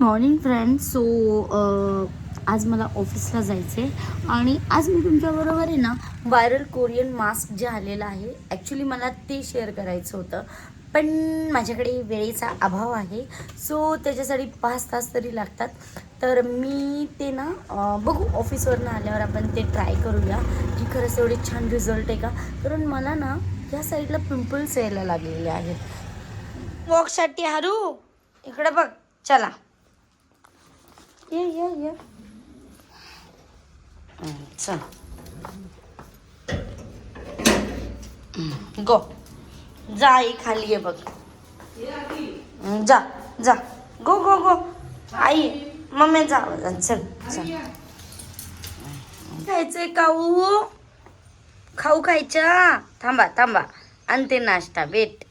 Morning friends. So आज मला ऑफिसला जायचं आहे आणि आज मी तुमच्याबरोबर आहे ना व्हायरल कोरियन मास्क जे आलेलं आहे ॲक्च्युली मला ते शेअर करायचं होतं, पण माझ्याकडे वेळेचा अभाव आहे. सो त्याच्यासाठी 5 तास तरी लागतात. तर मी ते ना बघू ऑफिसवरनं आल्यावर आपण ते ट्राय करूया की खरंच एवढे छान रिझल्ट आहे का. कारण मला ना या साईडला पिंपल्स यायला लागलेले आहेत. वॉकसाठी हरू इकडे बघ, चला ये ये ये चल गो जा, आई खाली आहे बघ, जा जा गो गो गो आई मम्मी जा चल चल. खायचंय खाऊ खाऊ खायच्या, थांबा थांबा आणते नाश्ता वेट.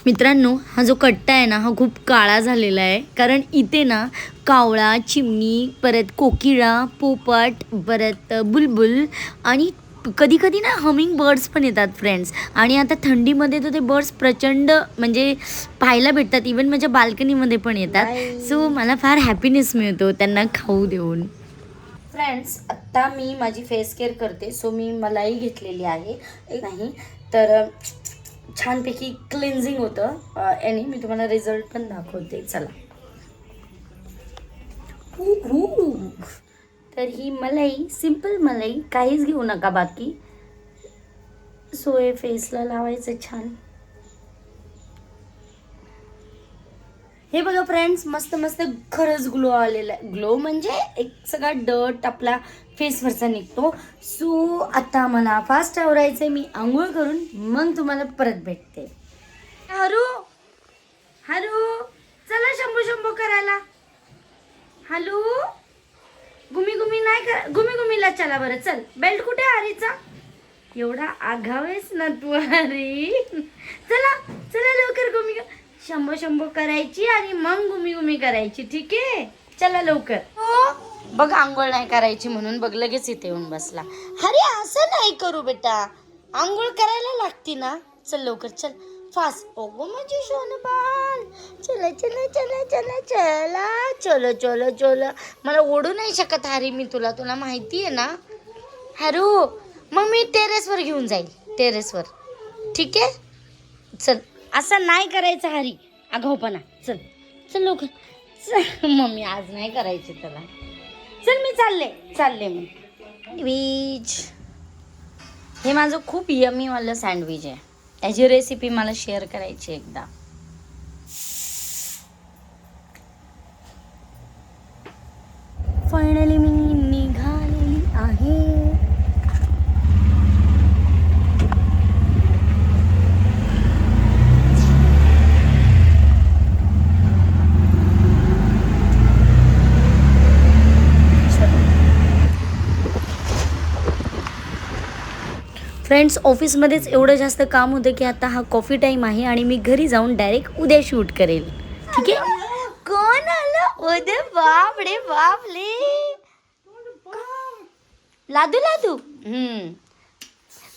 मित्रांनो, हा जो कट्टा आहे ना हा खूप काळा झालेला आहे, कारण इथे ना कावळा, चिमणी, परत कोकिळा, पोपट, परत बुलबुल आणि कधी कधी ना हमिंग बर्ड्स पण येतात फ्रेंड्स. आणि आता थंडीमध्ये तर ते बर्ड्स प्रचंड म्हणजे पाहायला भेटतात, इवन माझ्या बाल्कनीमध्ये पण येतात. सो मला फार हॅपीनेस मिळतो त्यांना खाऊ देऊन. फ्रेंड्स, आत्ता मी माझी फेस केअर करते. सो मी मलाई घेतलेली आहे नाही तर छानपैकी क्लिन्झिंग होतं याने. मी तुम्हाला रिझल्ट पण दाखवते चला. तर ही मलाई, सिंपल मलाई, काहीच घेऊ नका बाकी. सो हे फेसला लावायचं छान. हे बघा फ्रेंड्स, मस्त मस्त खरंच ग्लो आलेला आहे. ग्लो म्हणजे एक सगळा डर्ट आपला फेसवरचा निघतो. सो आता मला फास्ट आवरायचंय. मी आंघोळ करून मग तुम्हाला परत भेटते. हरू हरू चला शंभू शंभू करायला. हॅलो गुमी गुमी नाही कर, गुमी गुमीला चला बरं. चल बेल्ट कुठे हरीचा? एवढा आघावेस ना तू हरी. चला चला लवकर गुमी शंभो शंभो करायची आणि मग गुमी गुमी करायची. ठीक आहे चला लवकर. हो बघ आंघोळ नाही करायची म्हणून बघ लगेच इथे येऊन बसला. अरे असं नाही करू बेटा, आंघोळ करायला लागती ना. चल लवकर चल फास्ट. ओगो माझी सोनबाल, चला चला चला चला चला चलो चलो चलो. मला ओढू नाही शकत हरी मी तुला, तुला माहिती आहे ना हरू. मग मी टेरेसवर घेऊन जाईल, टेरेसवर. ठीक आहे चल. असं नाही करायचं हरी, आगाऊपणा. चल चल लवकर चल. मम्मी आज नाही करायची त्याला. चल मी चालले मी. सँडविच, हे माझं खूप यमीवालं सँडविच आहे. याची रेसिपी मला शेअर करायची एकदा. फायनली मी निघालेली आहे. फ्रेंड्स, ऑफिसमध्येच एवढं जास्त काम होतं की आता हा कॉफी टाईम आहे आणि मी घरी जाऊन डायरेक्ट उद्या शूट करेल. ठीक आहे. कोण आलं? ओदे बाप रे बाप ले. लादू लादू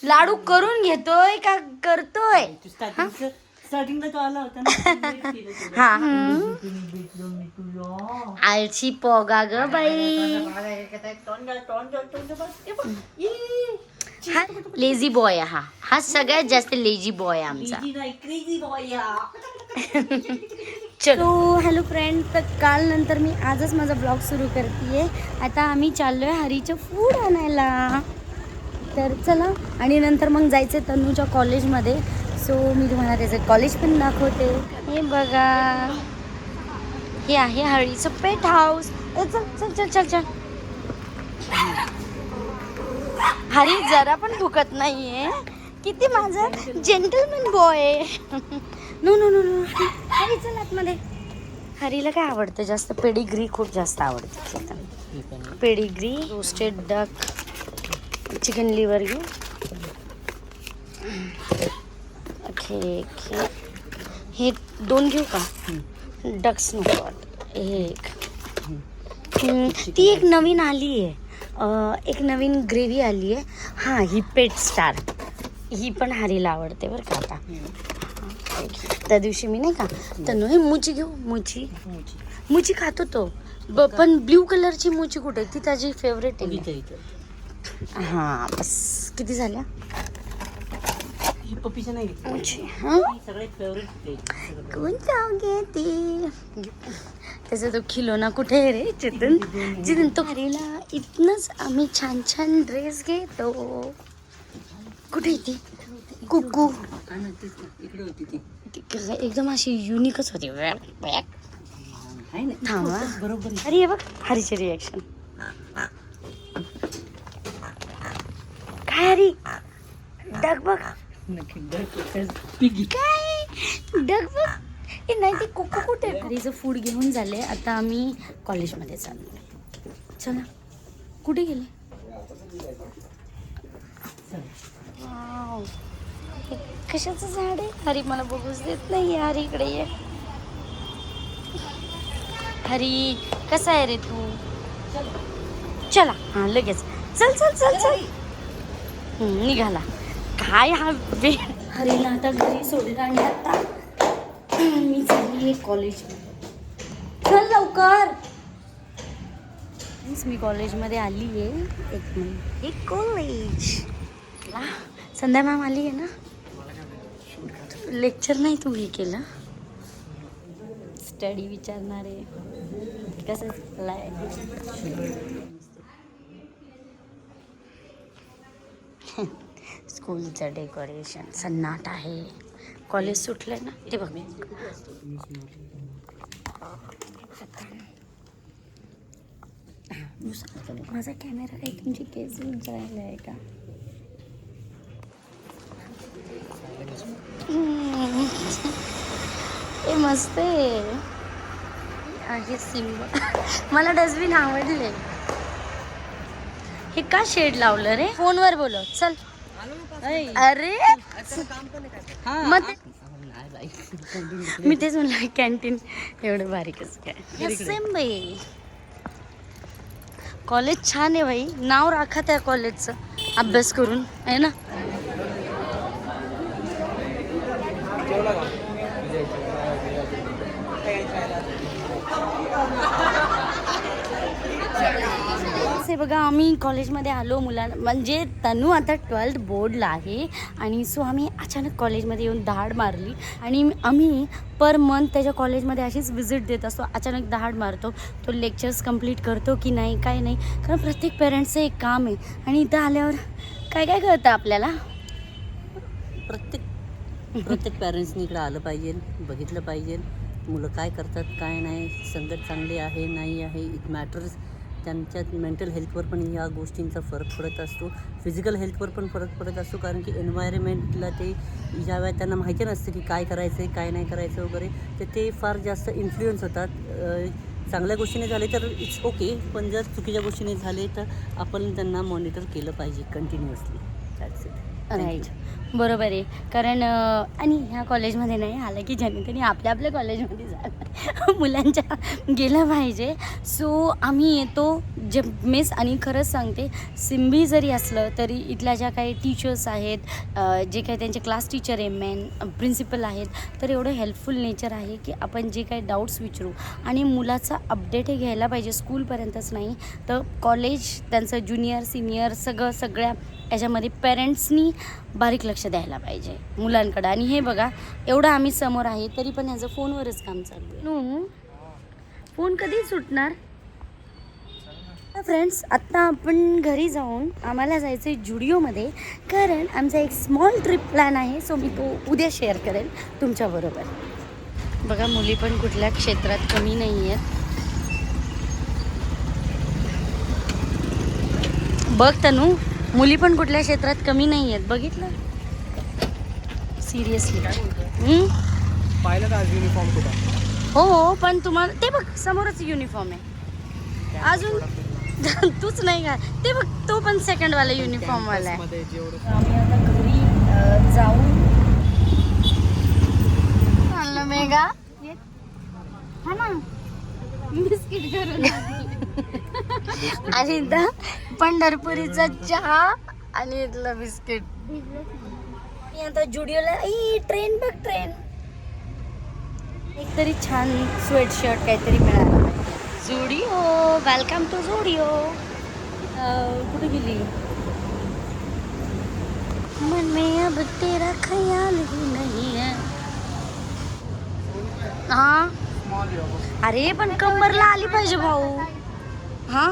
लाडू करून घेतोय का करतोय? स्टार्टिंगला तो आला होता ना. हा आळशी पोगा ग बाई. हा लेझी बॉय आहे. हा सगळ्यात जास्त लेझी बॉय आहे आमचा. चलो हॅलो फ्रेंड, तर काल नंतर मी आजच माझा ब्लॉग सुरू करते. आता आम्ही चाललोय हरीचं फूड आणायला. तर चला, आणि नंतर मग जायचं तनूच्या कॉलेजमध्ये. सो मी तुम्हाला त्याचं कॉलेज पण दाखवते. हे बघा, हे आहे हरीचं पेट हाऊस. चल चल चल चल चल. हरी जरा पण भुकत नाहीये. किती माझा जेंटलमॅन बॉय आहे. No no no no Hari चल आतमध्ये. हरीला काय आवडतं जास्त? पेडिग्री खूप जास्त आवडते. Pedigree, roasted duck, chicken liver घेऊ. ओके हे 2 घेऊ का? डक्स नको. एक ती एक नवीन आली आहे, एक नवीन ग्रेव्ही आली आहे. हां ही पेट स्टार, ही पण हरीला आवडते बरं का. आता त्या दिवशी मी नाही का तनु हे मुची घेऊ मुची खात होतो पण ब्ल्यू कलरची मुची कुठे ती त्याची फेवरेट आहे. हा बस किती झाल्या पप्पीच्या नाही मुची? हा सगळ्यात फेवरेट कोणता घेते त्याचा तो खिलोना कुठे आहे रे चेतन तो हरीला इथनच आम्ही छान छान ड्रेस घेतो. कुठे ती कुकू इकडे होती ती एकदम अशी युनिकच होती. थांबा बरोबर अरे हे बघ हरीचे रिॲक्शन काय हरी डग बघ काय डग बघ हे नाही ते कुकू कुठे हरीचं फूड घेऊन झाले. आता आम्ही कॉलेजमध्ये चाललो. चला कुठे गेले? वाव, हे कशाचं झाड आहे? हरी मला बघूच देत नाही. हरी इकडे ये. हरी कसा आहे रे तू? चला हा लगेच चल चल चल चल निघाला. काय हा वेळ हरीला आता घरी सोडलं आणि आता मी चालली कॉलेजमध्ये. चल लवकर. मी कॉलेजमध्ये आली आहे. एक मिनिट एक कॉलेज संध्या मॅम आली आहे ना. लेक्चर नाही तू हे केलं स्टडी विचारणार आहे कसं चाललंय. स्कूलचं डेकोरेशन सन्नाट आहे. कॉलेज सुटलंय ना ते बघ. माझा कॅमेरा काही तुमची केस जायला आहे का? हे मस्त आहे सिम्बल. मला डस्टबिन आवडले. हे का शेड लावलं रे? फोनवर बोलव चल. अरे मग मी तेच म्हणलं कॅन्टीन एवढं बारीकच काय. सेम बाई कॉलेज छान आहे बाई. नाव राखा त्या कॉलेजचं अभ्यास करून आहे ना. हे बघा आम्ही कॉलेजमध्ये आलो. मुलांना म्हणजे तनू आता 12th बोर्डला आहे आणि सो आम्ही अचानक कॉलेजमध्ये येऊन धाड मारली आणि आम्ही पर मंथ त्याच्या कॉलेजमध्ये अशीच व्हिजिट देत असतो. अचानक धाड मारतो. तो लेक्चर्स कंप्लीट करतो की नाही काय नाही. कारण प्रत्येक पेरेंट्सचं एक काम आहे आणि इथं आल्यावर काय काय कळतं आपल्याला. प्रत्येक पॅरेंट्सनी इकडे आलं पाहिजे, बघितलं पाहिजे मुलं काय करतात काय नाही, संगत चांगली आहे नाही आहे. It matters. त्यांच्या मेंटल हेल्थवर पण ह्या गोष्टींचा फरक पडत असतो. फिजिकल हेल्थवर पण फरक पडत असतो. कारण की एन्व्हायरमेंटला ते ज्या वेळेला त्यांना माहिती नसतं की काय करायचं आहे काय नाही करायचं वगैरे तर ते फार जास्त इन्फ्लुएन्स होतात. चांगल्या गोष्टीने झाले तर इट्स ओके पण जर चुकीच्या गोष्टीने झाले तर आपण त्यांना मॉनिटर केलं पाहिजे कंटिन्युअसली. That's it. राईट बरोबर आहे. कारण आणि ह्या कॉलेजमध्ये नाही आलं की ज्यांनी त्यांनी आपल्या आपल्या कॉलेजमध्ये जाणार मुलांच्या गेलं पाहिजे. सो आम्ही येतो जे मेस. आणि खरंच सांगते सिम्बी जरी असलं तरी इथल्या ज्या काही टीचर्स आहेत जे काही त्यांचे क्लास टीचर आहे मेन प्रिन्सिपल आहेत तर एवढं हेल्पफुल नेचर आहे की आपण जे काही डाऊट्स विचारू आणि मुलाचा अपडेट हे घ्यायला पाहिजे. स्कूलपर्यंतच नाही तर कॉलेज त्यांचं ज्युनियर सिनियर सगळ्या याच्यामध्ये पेरेंट्सनी बारीक लक्ष द्यायला पाहिजे मुलांकडं. आणि हे बघा एवढं आम्ही समोर आहे तरी पण ह्याचं फोनवरच काम चालू आहे. फोन कधी सुटणार? फ्रेंड्स आत्ता आपण घरी जाऊन आम्हाला जायचं आहे जुडिओमध्ये. कारण आमचा एक स्मॉल ट्रिप प्लॅन आहे. सो मी तो उद्या शेअर करेन तुमच्याबरोबर. बघा मुली पण कुठल्या क्षेत्रात कमी नाही आहेत. बघ तनू मुली पण कुठल्या क्षेत्रात कमी नाही आहेत. बघितलं सिरियसली. पाहिलं का युनिफॉर्म कुठं? हो पण तुम्हाला ते बघ समोरच युनिफॉर्म आहे. अजून तूच नाही का ते बघ तो पण सेकंडवाला युनिफॉर्मवाला आहे. आम्ही आता घरी जाऊन आणलं मेगा हा ना बिस्किट करून आणि इथं पंढरपुरीचा चहा आणि इथलं बिस्किट. मी आता जुडिओला ट्रेन बघ ट्रेन एक तरी छान स्वेटशर्ट काहीतरी मिळालं. Zudio, welcome to Zudio. कुठे गेली? मन में अब तेरा ख्याल ही नहीं है. हाँ अरे पण कंबरला आली पाहिजे भाऊ. हा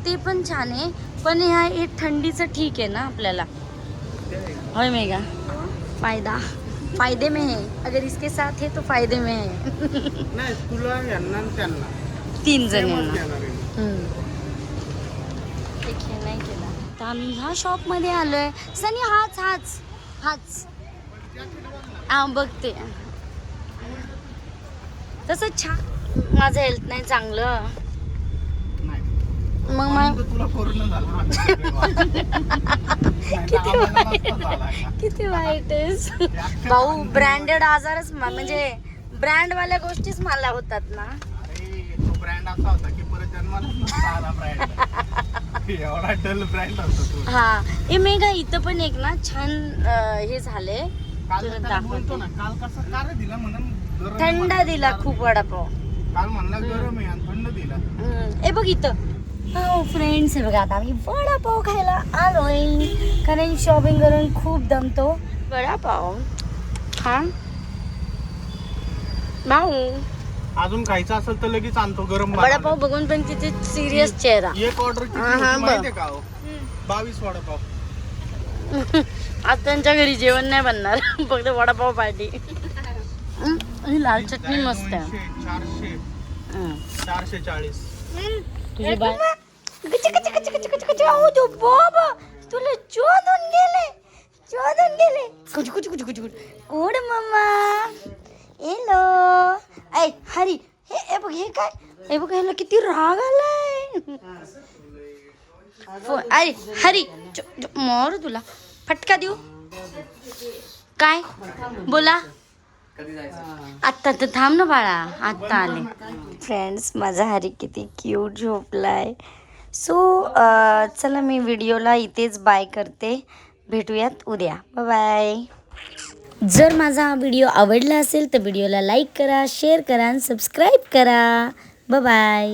ते पण छान आहे, पण हे थंडीचं ठीक आहे ना आपल्याला. होय मेगा, फायदे में है. अगर इसके साथ है तो फायदे में है. नाही तुला यांना आणि त्यांना 3 जण देणार आहे. नाही केला तर आम्ही ह्या शॉपमध्ये आलोय. सनी हाच बघते. तसं छान, माझं हेल्थ नाही चांगलं. मग म्हणून तर तुला कोरोना झाला. किती वाईट आहेस भाऊ. ब्रँडेड आजारच म्हणजे ब्रँडवाल्या गोष्टीच मला होतात ना. अरे तो ब्रँड असा होता की परत जन्माला नसता आला ब्रँड. एवढा डल ब्रँड होता तो. हा हे मेघा, इथं पण एक ना छान हे झाले. काल त्याला बोलतो ना, काल कसं कार दिला म्हणून गरम थंडा दिला खूप वडापाव. काल म्हणला गरम आहे आणि थंड दिला. ए बघ इथं. हो फ्रेंड्स, हे बघा आता आम्ही वडापाव खायला आलोय, कारण शॉपिंग करून खूप दमतो. वडापाव हा भाऊ, अजून खायचं असेल तर लगेच आणतो गरम. वडापाव बघून पण तिथे सिरियस चेहरा. एक ऑर्डर किती होती माहितीये का हो? 22 वडापाव. आज त्यांच्या घरी जेवण नाही बनणार, फक्त वडापाव पार्टी. ही लाल चटणी मस्त आहे. 440. तुझी बाय बाबा, तुला चोदून गेले. कोड मम्मा. हॅलो. ऐ हरी, हे बघ, हे काय, हे बघ, ह्याला किती राग आलाय. अरे हरी, मोर तुला फटका देऊ काय? बोला. आत्ता तर थांब ना बाळा, आत्ता आले. फ्रेंड्स, माझा हरी किती क्यूट झोपलाय. सो चला मी व्हिडिओला इथेच बाय करते. भेटूयात उद्या. बाय. जर माझा हा व्हिडिओ आवडला असेल तर व्हिडिओला लाईक करा, शेअर करा आणि सबस्क्राईब करा. बाय.